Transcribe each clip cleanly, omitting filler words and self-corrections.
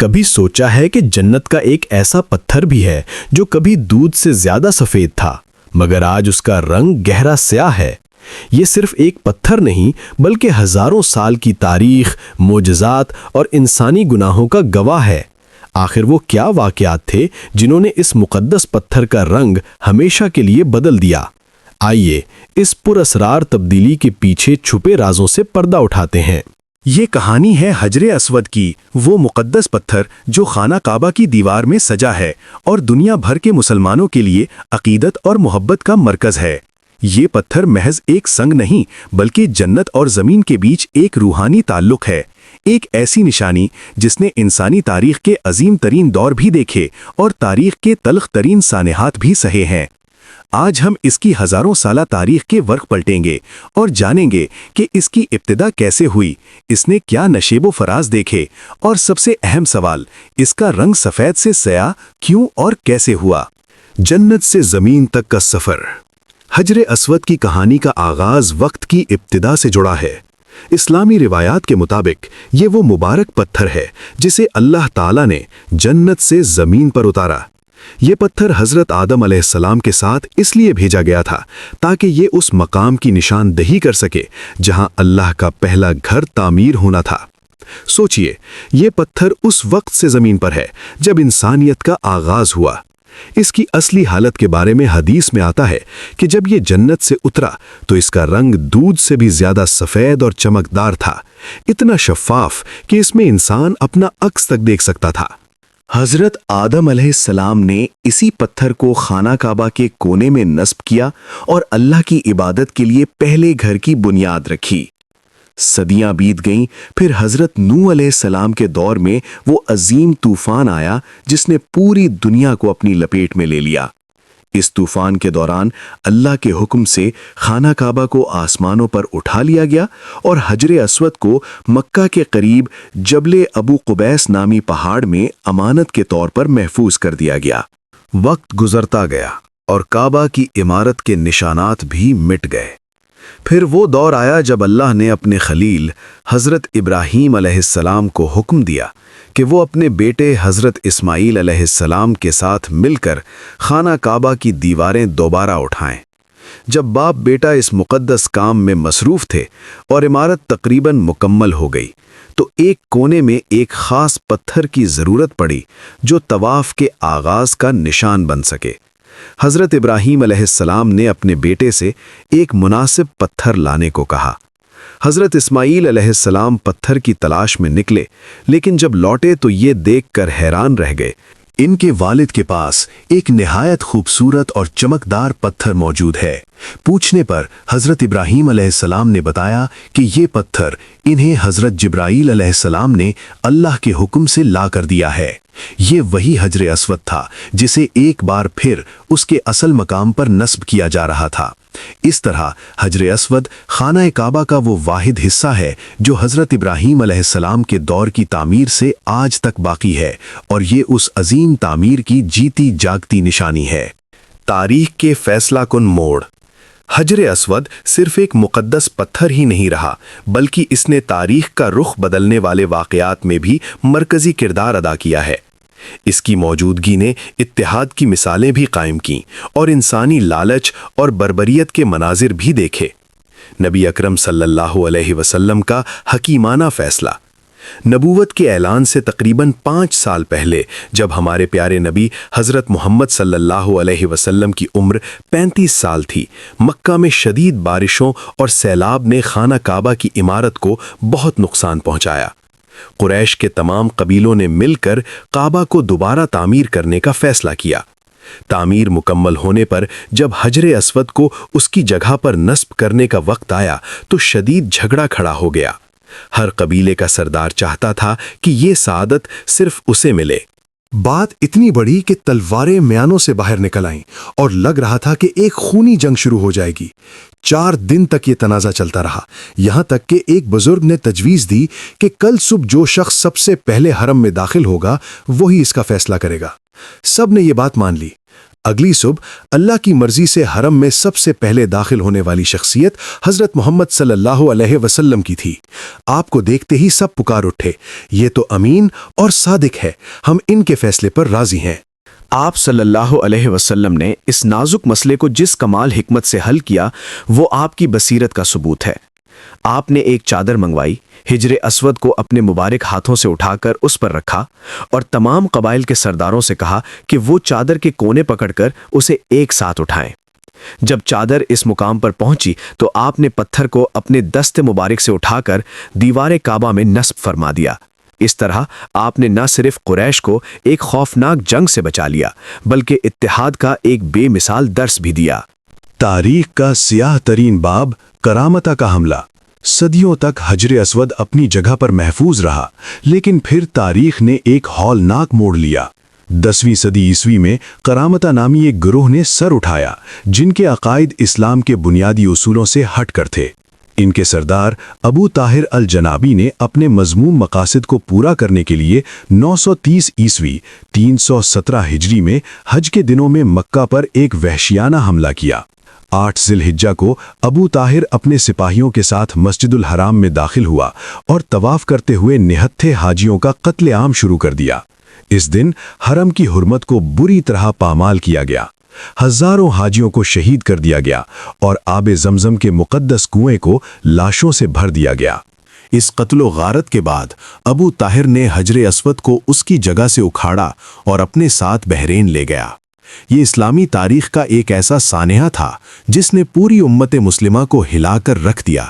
کبھی سوچا ہے کہ جنت کا ایک ایسا پتھر بھی ہے جو کبھی دودھ سے زیادہ سفید تھا مگر آج اس کا رنگ گہرا سیاہ ہے؟ یہ صرف ایک پتھر نہیں بلکہ ہزاروں سال کی تاریخ، معجزات اور انسانی گناہوں کا گواہ ہے۔ آخر وہ کیا واقعات تھے جنہوں نے اس مقدس پتھر کا رنگ ہمیشہ کے لیے بدل دیا؟ آئیے اس پراسرار تبدیلی کے پیچھے چھپے رازوں سے پردہ اٹھاتے ہیں۔ یہ کہانی ہے حجر اسود کی، وہ مقدس پتھر جو خانہ کعبہ کی دیوار میں سجا ہے اور دنیا بھر کے مسلمانوں کے لیے عقیدت اور محبت کا مرکز ہے۔ یہ پتھر محض ایک سنگ نہیں بلکہ جنت اور زمین کے بیچ ایک روحانی تعلق ہے، ایک ایسی نشانی جس نے انسانی تاریخ کے عظیم ترین دور بھی دیکھے اور تاریخ کے تلخ ترین سانحات بھی سہے ہیں۔ آج ہم اس کی ہزاروں سالہ تاریخ کے ورق پلٹیں گے اور جانیں گے کہ اس کی ابتدا کیسے ہوئی، اس نے کیا نشیب و فراز دیکھے، اور سب سے اہم سوال، اس کا رنگ سفید سے سیاہ کیوں اور کیسے ہوا؟ جنت سے زمین تک کا سفر۔ حجر اسود کی کہانی کا آغاز وقت کی ابتدا سے جڑا ہے۔ اسلامی روایات کے مطابق یہ وہ مبارک پتھر ہے جسے اللہ تعالیٰ نے جنت سے زمین پر اتارا۔ یہ پتھر حضرت آدم علیہ السلام کے ساتھ اس لیے بھیجا گیا تھا تاکہ یہ اس مقام کی نشاندہی کر سکے جہاں اللہ کا پہلا گھر تعمیر ہونا تھا۔ سوچئے، یہ پتھر اس وقت سے زمین پر ہے جب انسانیت کا آغاز ہوا۔ اس کی اصلی حالت کے بارے میں حدیث میں آتا ہے کہ جب یہ جنت سے اترا تو اس کا رنگ دودھ سے بھی زیادہ سفید اور چمکدار تھا، اتنا شفاف کہ اس میں انسان اپنا عکس تک دیکھ سکتا تھا۔ حضرت آدم علیہ السلام نے اسی پتھر کو خانہ کعبہ کے کونے میں نصب کیا اور اللہ کی عبادت کے لیے پہلے گھر کی بنیاد رکھی۔ صدیاں بیت گئیں، پھر حضرت نوح علیہ السلام کے دور میں وہ عظیم طوفان آیا جس نے پوری دنیا کو اپنی لپیٹ میں لے لیا۔ اس طوفان کے دوران اللہ کے حکم سے خانہ کعبہ کو آسمانوں پر اٹھا لیا گیا اور حجر اسود کو مکہ کے قریب جبل ابو قبیس نامی پہاڑ میں امانت کے طور پر محفوظ کر دیا گیا۔ وقت گزرتا گیا اور کعبہ کی عمارت کے نشانات بھی مٹ گئے۔ پھر وہ دور آیا جب اللہ نے اپنے خلیل حضرت ابراہیم علیہ السلام کو حکم دیا کہ وہ اپنے بیٹے حضرت اسماعیل علیہ السلام کے ساتھ مل کر خانہ کعبہ کی دیواریں دوبارہ اٹھائیں۔ جب باپ بیٹا اس مقدس کام میں مصروف تھے اور عمارت تقریباً مکمل ہو گئی تو ایک کونے میں ایک خاص پتھر کی ضرورت پڑی جو طواف کے آغاز کا نشان بن سکے۔ حضرت ابراہیم علیہ السلام نے اپنے بیٹے سے ایک مناسب پتھر لانے کو کہا۔ حضرت اسماعیل علیہ السلام پتھر کی تلاش میں نکلے، لیکن جب لوٹے تو یہ دیکھ کر حیران رہ گئے۔ ان کے والد کے پاس ایک نہایت خوبصورت اور چمکدار پتھر موجود ہے۔ پوچھنے پر حضرت ابراہیم علیہ السلام نے بتایا کہ یہ پتھر انہیں حضرت جبرائیل علیہ السلام نے اللہ کے حکم سے لا کر دیا ہے۔ یہ وہی حجر اسود تھا جسے ایک بار پھر اس کے اصل مقام پر نصب کیا جا رہا تھا۔ اس طرح حجر اسود خانہ کعبہ کا وہ واحد حصہ ہے جو حضرت ابراہیم علیہ السلام کے دور کی تعمیر سے آج تک باقی ہے، اور یہ اس عظیم تعمیر کی جیتی جاگتی نشانی ہے۔ تاریخ کے فیصلہ کن موڑ۔ حجر اسود صرف ایک مقدس پتھر ہی نہیں رہا بلکہ اس نے تاریخ کا رخ بدلنے والے واقعات میں بھی مرکزی کردار ادا کیا ہے۔ اس کی موجودگی نے اتحاد کی مثالیں بھی قائم کیں اور انسانی لالچ اور بربریت کے مناظر بھی دیکھے۔ نبی اکرم صلی اللہ علیہ وسلم کا حکیمانہ فیصلہ۔ نبوت کے اعلان سے تقریباً 5 سال پہلے جب ہمارے پیارے نبی حضرت محمد صلی اللہ علیہ وسلم کی عمر 35 سال تھی، مکہ میں شدید بارشوں اور سیلاب نے خانہ کعبہ کی عمارت کو بہت نقصان پہنچایا۔ قریش کے تمام قبیلوں نے مل کر کعبہ کو دوبارہ تعمیر کرنے کا فیصلہ کیا۔ تعمیر مکمل ہونے پر جب حجر اسود کو اس کی جگہ پر نصب کرنے کا وقت آیا تو شدید جھگڑا کھڑا ہو گیا۔ ہر قبیلے کا سردار چاہتا تھا کہ یہ سعادت صرف اسے ملے۔ بات اتنی بڑی کہ تلواریں میانوں سے باہر نکل آئیں اور لگ رہا تھا کہ ایک خونی جنگ شروع ہو جائے گی۔ 4 دن تک یہ تنازع چلتا رہا، یہاں تک کہ ایک بزرگ نے تجویز دی کہ کل صبح جو شخص سب سے پہلے حرم میں داخل ہوگا وہی اس کا فیصلہ کرے گا۔ سب نے یہ بات مان لی۔ اگلی صبح اللہ کی مرضی سے حرم میں سب سے پہلے داخل ہونے والی شخصیت حضرت محمد صلی اللہ علیہ وسلم کی تھی۔ آپ کو دیکھتے ہی سب پکار اٹھے، یہ تو امین اور صادق ہے، ہم ان کے فیصلے پر راضی ہیں۔ آپ صلی اللہ علیہ وسلم نے اس نازک مسئلے کو جس کمال حکمت سے حل کیا وہ آپ کی بصیرت کا ثبوت ہے۔ آپ نے ایک چادر منگوائی، حجر اسود کو اپنے مبارک ہاتھوں سے اٹھا کر اس پر رکھا اور تمام قبائل کے سرداروں سے کہا کہ وہ چادر کے کونے پکڑ کر اسے ایک ساتھ اٹھائیں۔ جب چادر اس مقام پر پہنچی تو آپ نے پتھر کو اپنے دست مبارک سے اٹھا کر دیوار کعبہ میں نصب فرما دیا۔ اس طرح آپ نے نہ صرف قریش کو ایک خوفناک جنگ سے بچا لیا بلکہ اتحاد کا ایک بے مثال درس بھی دیا۔ تاریخ کا سیاہ ترین باب، کرامتہ کا حملہ۔ صدیوں تک حجر اسود اپنی جگہ پر محفوظ رہا، لیکن پھر تاریخ نے ایک ہولناک موڑ لیا۔ 10ویں صدی عیسوی میں کرامتہ نامی ایک گروہ نے سر اٹھایا جن کے عقائد اسلام کے بنیادی اصولوں سے ہٹ کر تھے۔ ان کے سردار ابو طاہر الجنابی نے اپنے مذموم مقاصد کو پورا کرنے کے لیے 930 عیسوی 317 ہجری میں حج کے دنوں میں مکہ پر ایک وحشیانہ حملہ کیا۔ 8 ذی الحجہ کو ابو طاہر اپنے سپاہیوں کے ساتھ مسجد الحرام میں داخل ہوا اور طواف کرتے ہوئے نہتھے حاجیوں کا قتل عام شروع کر دیا۔ اس دن حرم کی حرمت کو بری طرح پامال کیا گیا، ہزاروں حاجیوں کو شہید کر دیا گیا اور آب زمزم کے مقدس کنویں کو لاشوں سے بھر دیا گیا۔ اس قتل و غارت کے بعد ابو طاہر نے حجر اسود کو اس کی جگہ سے اکھاڑا اور اپنے ساتھ بحرین لے گیا۔ یہ اسلامی تاریخ کا ایک ایسا سانحہ تھا جس نے پوری امت مسلمہ کو ہلا کر رکھ دیا۔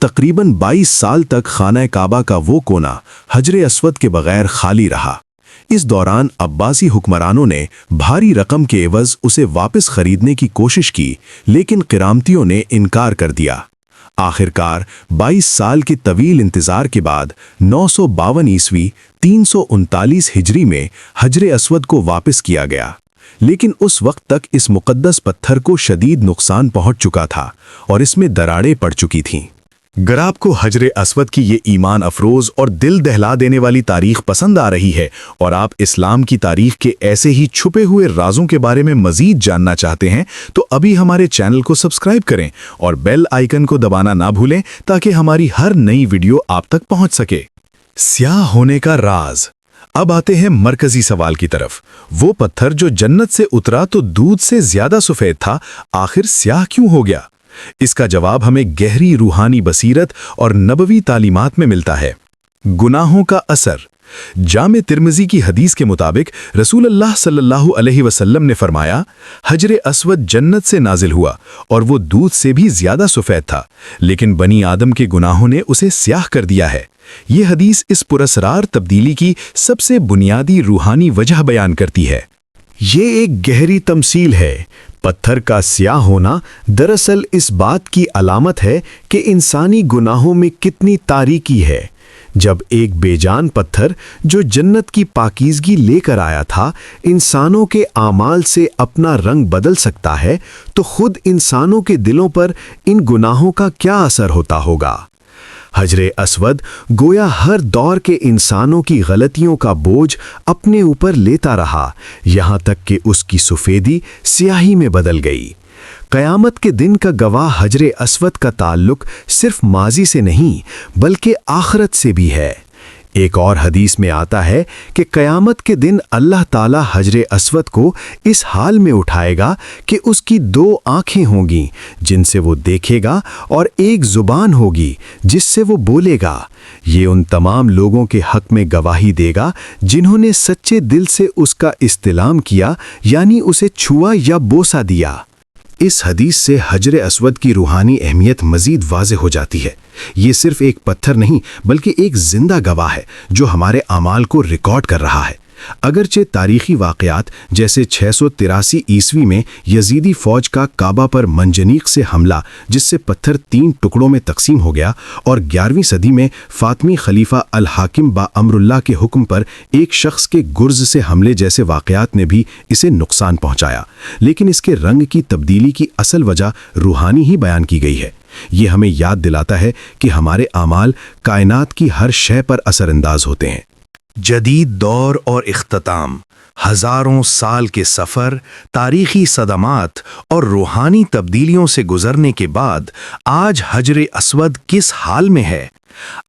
تقریباً 22 سال تک خانہ کعبہ کا وہ کونا حجر اسود کے بغیر خالی رہا۔ اس دوران عباسی حکمرانوں نے بھاری رقم کے عوض اسے واپس خریدنے کی کوشش کی، لیکن قرامتیوں نے انکار کر دیا۔ آخرکار 22 سال کے طویل انتظار کے بعد 952 عیسوی 339 ہجری میں حجر اسود کو واپس کیا گیا، لیکن اس وقت تک اس مقدس پتھر کو شدید نقصان پہنچ چکا تھا اور اس میں دراڑیں پڑ چکی تھیں۔ اگر آپ کو حجر اسود کی یہ ایمان افروز اور دل دہلا دینے والی تاریخ پسند آ رہی ہے اور آپ اسلام کی تاریخ کے ایسے ہی چھپے ہوئے رازوں کے بارے میں مزید جاننا چاہتے ہیں تو ابھی ہمارے چینل کو سبسکرائب کریں اور بیل آئیکن کو دبانا نہ بھولیں تاکہ ہماری ہر نئی ویڈیو آپ تک پہنچ سکے۔ سیاہ ہونے کا راز۔ اب آتے ہیں مرکزی سوال کی طرف۔ وہ پتھر جو جنت سے اترا تو دودھ سے زیادہ سفید تھا، آخر سیاہ کیوں ہو گیا؟ اس کا جواب ہمیں گہری روحانی بصیرت اور نبوی تعلیمات میں ملتا ہے۔ گناہوں کا اثر۔ جامع ترمذی کی حدیث کے مطابق رسول اللہ صلی اللہ علیہ وسلم نے فرمایا، حجر اسود جنت سے نازل ہوا اور وہ دودھ سے بھی زیادہ سفید تھا، لیکن بنی آدم کے گناہوں نے اسے سیاہ کر دیا ہے۔ یہ حدیث اس پراسرار تبدیلی کی سب سے بنیادی روحانی وجہ بیان کرتی ہے۔ یہ ایک گہری تمثیل ہے۔ پتھر کا سیاہ ہونا دراصل اس بات کی علامت ہے کہ انسانی گناہوں میں کتنی تاریکی ہے۔ جب ایک بے جان پتھر جو جنت کی پاکیزگی لے کر آیا تھا انسانوں کے اعمال سے اپنا رنگ بدل سکتا ہے تو خود انسانوں کے دلوں پر ان گناہوں کا کیا اثر ہوتا ہوگا؟ حجر اسود گویا ہر دور کے انسانوں کی غلطیوں کا بوجھ اپنے اوپر لیتا رہا، یہاں تک کہ اس کی سفیدی سیاہی میں بدل گئی۔ قیامت کے دن کا گواہ حجر اسود کا تعلق صرف ماضی سے نہیں بلکہ آخرت سے بھی ہے۔ ایک اور حدیث میں آتا ہے کہ قیامت کے دن اللہ تعالی حجر اسود کو اس حال میں اٹھائے گا کہ اس کی 2 آنکھیں ہوں گی جن سے وہ دیکھے گا اور ایک زبان ہوگی جس سے وہ بولے گا۔ یہ ان تمام لوگوں کے حق میں گواہی دے گا جنہوں نے سچے دل سے اس کا استلام کیا، یعنی اسے چھوا یا بوسہ دیا۔ اس حدیث سے حجر اسود کی روحانی اہمیت مزید واضح ہو جاتی ہے۔ یہ صرف ایک پتھر نہیں بلکہ ایک زندہ گواہ ہے جو ہمارے اعمال کو ریکارڈ کر رہا ہے۔ اگرچہ تاریخی واقعات جیسے 683 عیسوی میں یزیدی فوج کا کعبہ پر منجنیق سے حملہ جس سے پتھر 3 ٹکڑوں میں تقسیم ہو گیا، اور 11ویں صدی میں فاطمی خلیفہ الحاکم با امر اللہ کے حکم پر ایک شخص کے گرز سے حملے جیسے واقعات نے بھی اسے نقصان پہنچایا، لیکن اس کے رنگ کی تبدیلی کی اصل وجہ روحانی ہی بیان کی گئی ہے۔ یہ ہمیں یاد دلاتا ہے کہ ہمارے اعمال کائنات کی ہر شے پر اثر انداز ہوتے ہیں۔ جدید دور اور اختتام، ہزاروں سال کے سفر، تاریخی صدمات اور روحانی تبدیلیوں سے گزرنے کے بعد آج حجر اسود کس حال میں ہے؟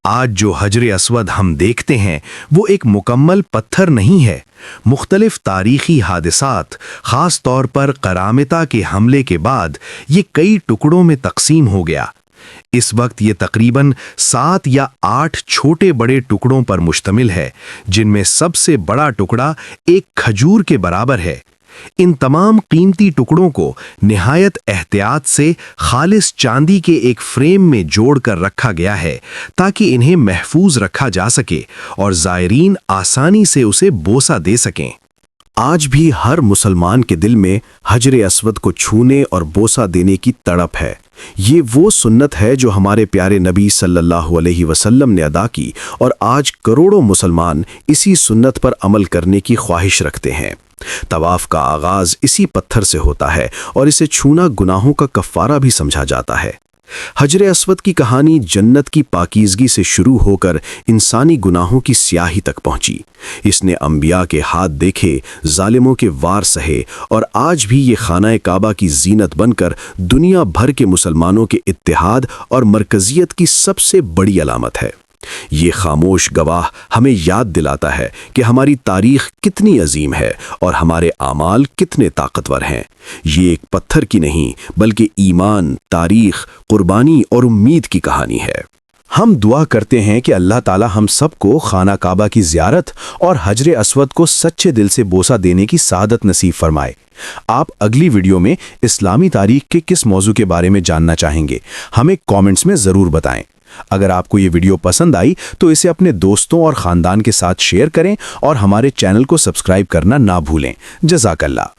آج جو حجر اسود ہم دیکھتے ہیں وہ ایک مکمل پتھر نہیں ہے۔ مختلف تاریخی حادثات، خاص طور پر قرامطہ کے حملے کے بعد یہ کئی ٹکڑوں میں تقسیم ہو گیا۔ اس وقت یہ تقریباً 7 یا 8 چھوٹے بڑے ٹکڑوں پر مشتمل ہے، جن میں سب سے بڑا ٹکڑا ایک کھجور کے برابر ہے۔ ان تمام قیمتی ٹکڑوں کو نہایت احتیاط سے خالص چاندی کے ایک فریم میں جوڑ کر رکھا گیا ہے تاکہ انہیں محفوظ رکھا جا سکے اور زائرین آسانی سے اسے بوسہ دے سکیں۔ آج بھی ہر مسلمان کے دل میں حجر اسود کو چھونے اور بوسہ دینے کی تڑپ ہے۔ یہ وہ سنت ہے جو ہمارے پیارے نبی صلی اللہ علیہ وسلم نے ادا کی، اور آج کروڑوں مسلمان اسی سنت پر عمل کرنے کی خواہش رکھتے ہیں۔ طواف کا آغاز اسی پتھر سے ہوتا ہے اور اسے چھونا گناہوں کا کفارہ بھی سمجھا جاتا ہے۔ حجر اسود کی کہانی جنت کی پاکیزگی سے شروع ہو کر انسانی گناہوں کی سیاہی تک پہنچی۔ اس نے انبیاء کے ہاتھ دیکھے، ظالموں کے وار سہے، اور آج بھی یہ خانہ کعبہ کی زینت بن کر دنیا بھر کے مسلمانوں کے اتحاد اور مرکزیت کی سب سے بڑی علامت ہے۔ یہ خاموش گواہ ہمیں یاد دلاتا ہے کہ ہماری تاریخ کتنی عظیم ہے اور ہمارے اعمال کتنے طاقتور ہیں۔ یہ ایک پتھر کی نہیں بلکہ ایمان، تاریخ، قربانی اور امید کی کہانی ہے۔ ہم دعا کرتے ہیں کہ اللہ تعالی ہم سب کو خانہ کعبہ کی زیارت اور حجر اسود کو سچے دل سے بوسہ دینے کی سعادت نصیب فرمائے۔ آپ اگلی ویڈیو میں اسلامی تاریخ کے کس موضوع کے بارے میں جاننا چاہیں گے؟ ہمیں کامنٹس میں ضرور بتائیں۔ اگر آپ کو یہ ویڈیو پسند آئی تو اسے اپنے دوستوں اور خاندان کے ساتھ شیئر کریں اور ہمارے چینل کو سبسکرائب کرنا نہ بھولیں۔ جزاک اللہ۔